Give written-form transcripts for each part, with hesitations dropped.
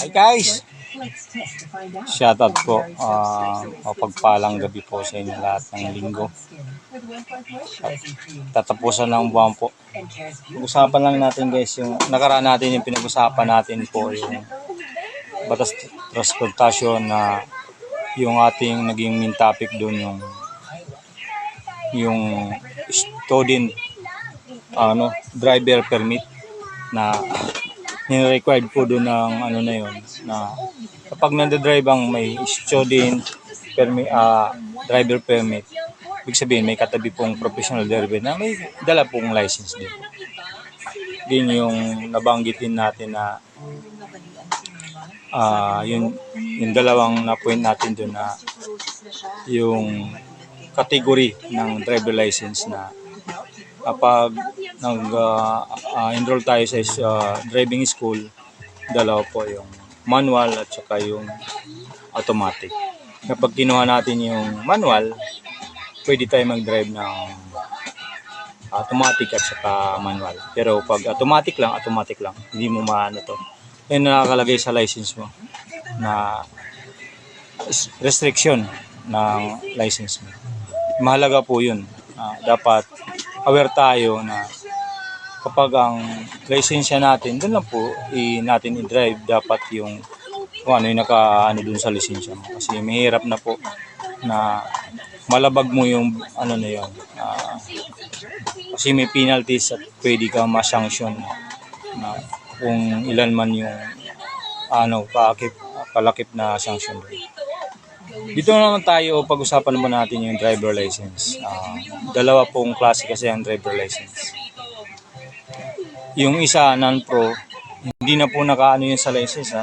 Hi guys! Shoutout po. Mapagpalang gabi po sa inyo lahat ng linggo. Tatapusan ng buwan po. Pag-usapan lang natin guys, yung nakaraan natin yung pinag-usapan natin po yung batas transportasyon na yung ating naging main topic doon yung student driver permit na required po doon ng na yun na kapag nanda-drive ang may student permit, driver permit, ibig sabihin may katabi pong professional driver na may dala pong license din. Din yung nabanggitin natin na yung dalawang na point natin doon na yung category ng driver license na kapag nag-enroll tayo sa driving school, dalawa po yung manual at saka yung automatic. Kapag kinuha natin yung manual, pwede tayo mag-drive ng automatic at saka manual. Pero pag automatic lang, hindi mo maano to. Yan nakakalagay sa license mo na restriction ng license mo. Mahalaga po yun. Dapat aware tayo na kapag ang lisensya natin, doon lang po natin i-drive dapat yung kung ano yung dun sa lisensya mo. Kasi mahirap na po na malabag mo yung na yun. Kasi may penalties at pwede ka ma-sanction na kung ilan man yung kalakip na sanction doon. Dito naman tayo, pag-usapan naman natin yung driver license. Dalawa pong klase kasi ang driver license. Yung isa, non-pro, hindi na po nakaano yun sa license.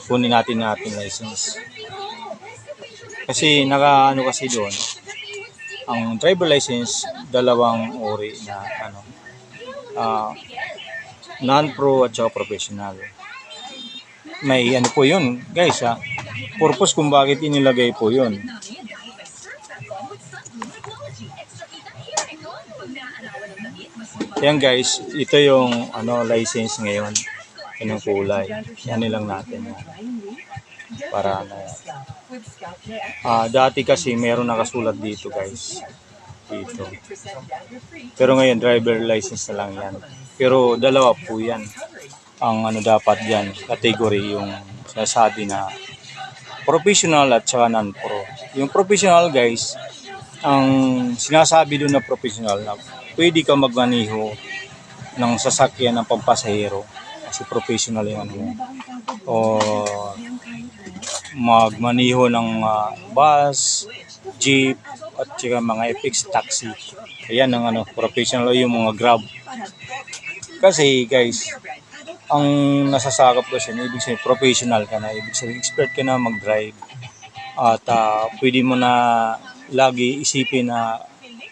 Kunin natin license. Kasi nakaano kasi doon, ang driver license, dalawang uri na non-pro at saka professional. May po yun, guys purpose kung bakit inilagay po yun. Yan guys, ito yung license ngayon. Yung kulay. Yan lang natin. Para dati kasi meron nakasulat dito guys. Dito. Pero ngayon driver license na lang yan. Pero dalawa po yan. Ang dapat yan, category yung sinasabi na professional at saka non-pro. Yung professional guys, ang sinasabi doon na professional na pwede ka magmaniho ng sasakyan ng pampasahero kasi professional yung o magmaniho ng bus, jeep at saka mga FX taxi. Ayan ang professional yung mga Grab. Kasi guys, ang nasasakop kasi ibig sabihin professional ka na, ibig sabihin expert ka na mag-drive at pwede mo na lagi isipin na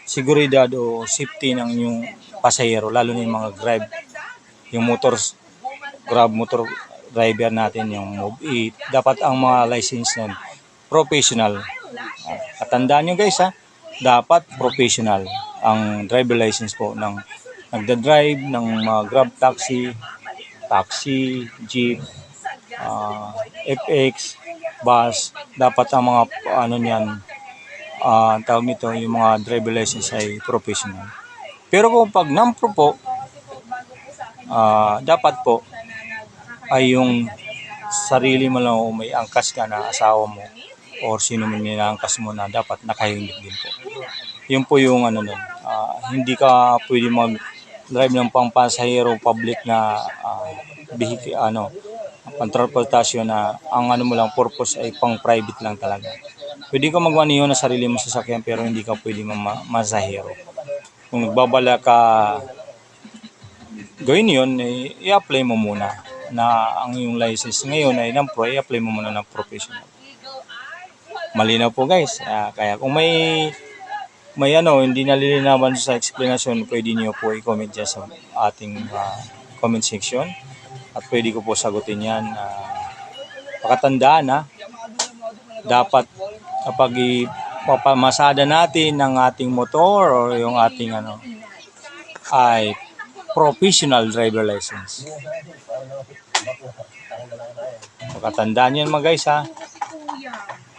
seguridad o safety ng yung pasahero, lalo na yung mga Grab, yung Grab motor driver natin, yung Move 8, dapat ang mga license nun professional. At tandaan nyo guys dapat professional ang driver license po ng nagda-drive ng mga Grab taxi, jeep, FX, bus, dapat ang mga niyan, tawag nito, yung mga driver license ay professional. Pero kung pag non-pro po, dapat po ay yung sarili mo lang o may angkas ka na asawa mo or sino man ninaangkas mo na dapat nakahilip din po. Yun po yung hindi ka pwede mag-drive ng pampasahero public na pang-transportasyon na ang mo lang purpose ay pang-private lang talaga. Pwede ka magmaniho na sarili mo sasakyan pero hindi ka pwede masahero. Kung nagbabala ka gawin yun, i-apply mo muna na ang yung license ngayon ay non-pro, i-apply mo muna ng professional. Malinaw po guys. Kaya kung may hindi nalilinawan sa explanation, pwede niyo po i-comment dyan sa ating comment section at pwede ko po sagutin yan. Pakatandaan dapat kapag ipapamasada natin ng ating motor o yung ating ay professional driver license. Pagkatandaan yan mga guys ha.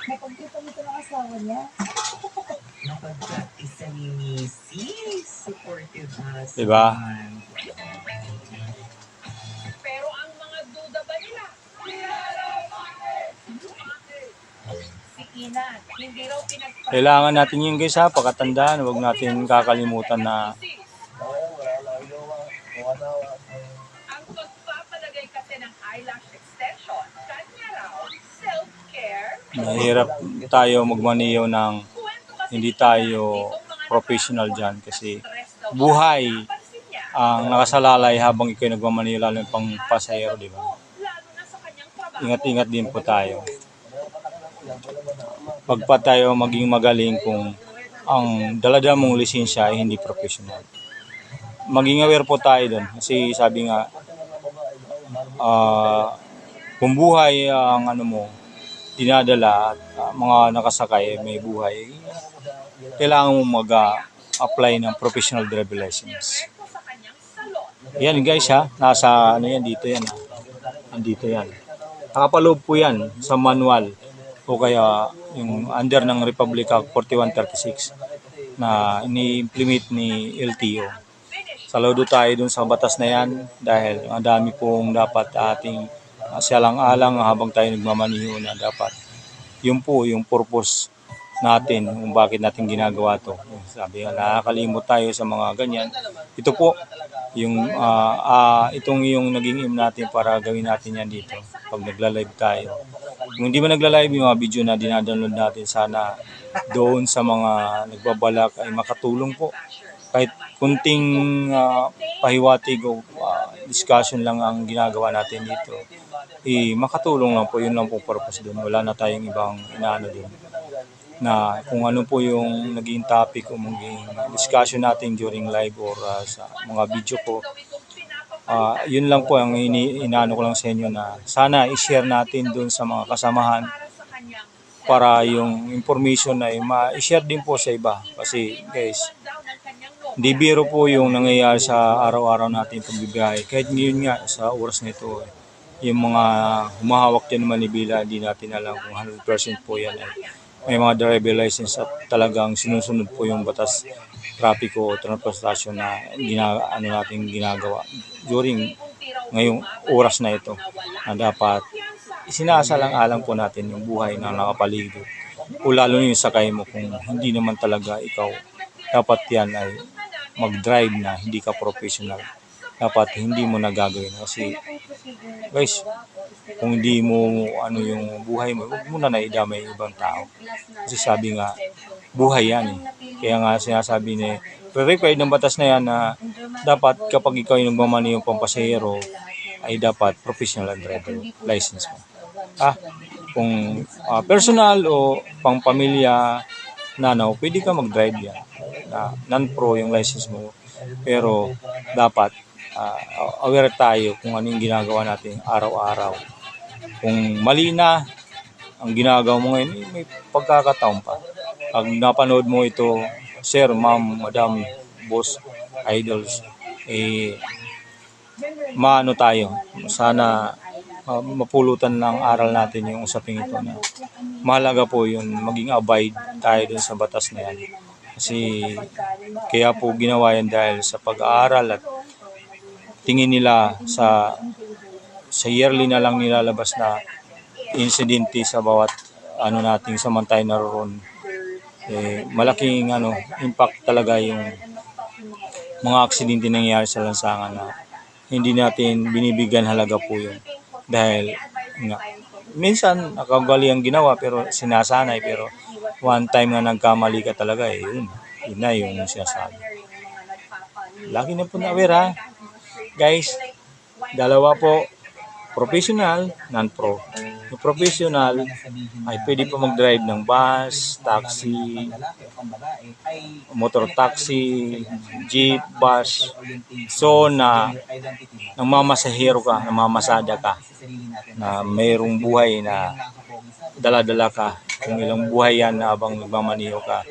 Napagkita mo ito ng asawa niya. Napagkat isa ni Mrs. Supportive us. Diba? Pero ang mga duda ba nila? Si Ina, hindi raw pinagpapalagay. Kailangan natin yun guys ha. Pagkatandaan, huwag natin kakalimutan na Ang pagpapalagay kasi ng eyelash extension, kanya raw, self-care. mahirap tayo magmaniyo ng Kwento kasi hindi ni Ina, tayo itong mga professional dyan kasi stress daw siya. buhay Napansin niya, ang nakasalalay habang ikaw nagmamaniyo, lalo yung pang pasahero, di ba? lalo na sa kanyang trabaho. Ingat-ingat din po tayo. Pagpa tayo maging magaling kung ang dala-dala mong lisensya ay hindi professional. Maging aware po tayo doon kasi sabi nga kung buhay ang ano mo dinadala at mga nakasakay may buhay, kailangan mo mag-apply ng professional driver license. Kwento sa kanyang salon. Yan guys ha, nasa ano yan, dito yan ha. Andito yan. Nakapaloob po yan sa manual o kaya yung under ng Republic Act 4136 na ini-implement ni LTO. Saludo tayo dun sa batas na yan dahil ang dami pong dapat ating sialang-alang habang tayo nagmamaniho na dapat. Yun po yung purpose natin kung bakit natin ginagawa to. Sabi nga, nakakalimot tayo sa mga ganyan. Ito po, yung itong yung naging aim natin para gawin natin yan dito pag nagla-live tayo. Kung hindi man nagla-live yung mga video na dinadownload natin, sana doon sa mga nagbabalak ay makatulong po. Kahit kunting pahiwatig o discussion lang ang ginagawa natin dito, makatulong lang po, yun lang po purpose doon. Wala na tayong ibang inaano din. Na kung ano po yung naging topic o maging discussion natin during live or sa mga video ko, yun lang po ang inaano ko lang sa inyo na sana i-share natin doon sa mga kasamahan para yung information na ma-share din po sa iba. Kasi guys, di biro po yung nangyayari sa araw-araw natin pagbibiyahe. Kahit ngayon nga sa oras na ito, yung mga humahawak dyan ng manibila, hindi natin alam kung 100% po yan ay may mga driver license at talagang sinusunod po yung batas trapiko o transportasyon na natin ginagawa during ngayong oras na ito na dapat isinasalang-alang po natin yung buhay na nakapaligid o lalo na yung sakay mo kung hindi naman talaga ikaw dapat yan ay mag-drive na hindi ka professional, dapat hindi mo nagagawin kasi guys, kung hindi mo ano yung buhay mo, huwag mo na naidamay yung ibang tao kasi sabi nga buhay yan eh. Kaya nga sinasabi ni required ng batas na yan na dapat kapag ikaw yung nagmamani yung pampasahero ay dapat professional driver license mo. Kung personal o pang pamilya nanaw, pwede ka mag-drive yan. Non-pro yung license mo. Pero dapat aware tayo kung ano yung ginagawa natin araw-araw. Kung mali na ang ginagawa mo ngayon, may pagkakataon pa. Pag napanood mo ito, sir, ma'am, madam, boss, idols, maano tayo. Sana mapulutan ng aral natin yung usaping ito na mahalaga po yun, maging abide tayo dun sa batas na yan. Kasi kaya po ginawa yan dahil sa pag-aaral at tingin nila sa yearly na lang nilalabas na insidente sa bawat ano nating samantay naroon. Malaking impact talaga yung mga aksidente nangyayari sa lansangan na hindi natin binibigyan halaga po yun. Dahil minsan nakagaling ang ginawa pero sinasanay, pero one time na nagkamali ka talaga yun na yung sinasabi. Lagi na po na-aware ha. Guys, dalawa po, professional, non-pro. Yung professional ay pwede po mag-drive ng bus, taxi, motor taxi, jeep, bus. So na namamasahero ka, namamasada ka, na mayroong buhay na dala-dala ka. Kung ilang buhay yan na habang nagmamaniho ka,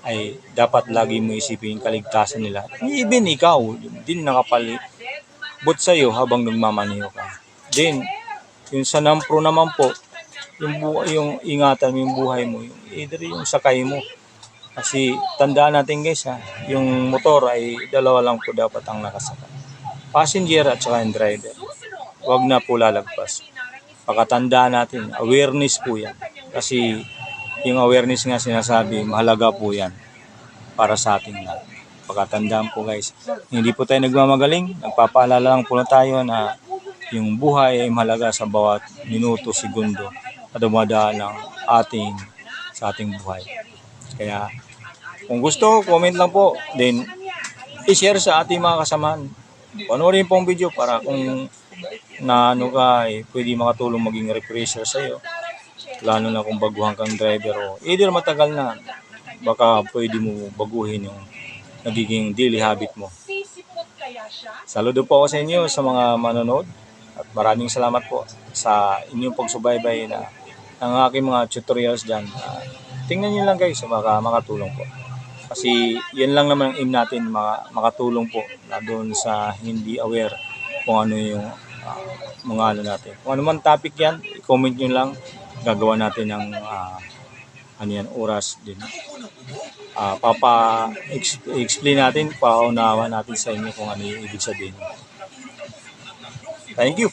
ay dapat lagi mo isipin kaligtasan nila. Even ikaw, din umikbot sa'yo habang nagmamaneho ka. Then, yung sa nampro naman po, yung ingatan mo yung buhay mo, yung either yung sakay mo. Kasi tandaan natin guys ha, yung motor ay dalawa lang po dapat ang nakasakay. Passenger at saka yung driver. Huwag na po lalagpas. Pakatandaan natin, awareness po yan. Kasi yung awareness nga sinasabi, mahalaga po yan para sa ating lahat. Pakatandaan po guys, hindi po tayo nagmamagaling, nagpapaalala lang po na tayo na yung buhay ay mahalaga sa bawat minuto, segundo na dumadaan ng sa ating buhay. Kaya kung gusto, comment lang po, then i-share sa ating mga kasamaan. Panoorin po ang video para kung naano ka, pwede makatulong maging refresher sa iyo. Lalo na kung baguhan kang driver o either matagal na, baka pwede mo baguhin yung nagiging daily habit mo. Saludo po ako sa inyo sa mga manonood at maraming salamat po sa inyong pagsubaybay na ng aking mga tutorials dyan. Tingnan nyo lang guys, makatulong po. Kasi yan lang naman ang aim natin, makatulong po na doon sa hindi aware kung ano yung mga ano natin. Kung ano man topic yan, i-comment nyo lang, gagawa natin ng oras din. Explain natin, paunawa natin sa inyo kung ano yung ibig sabihin. Thank you.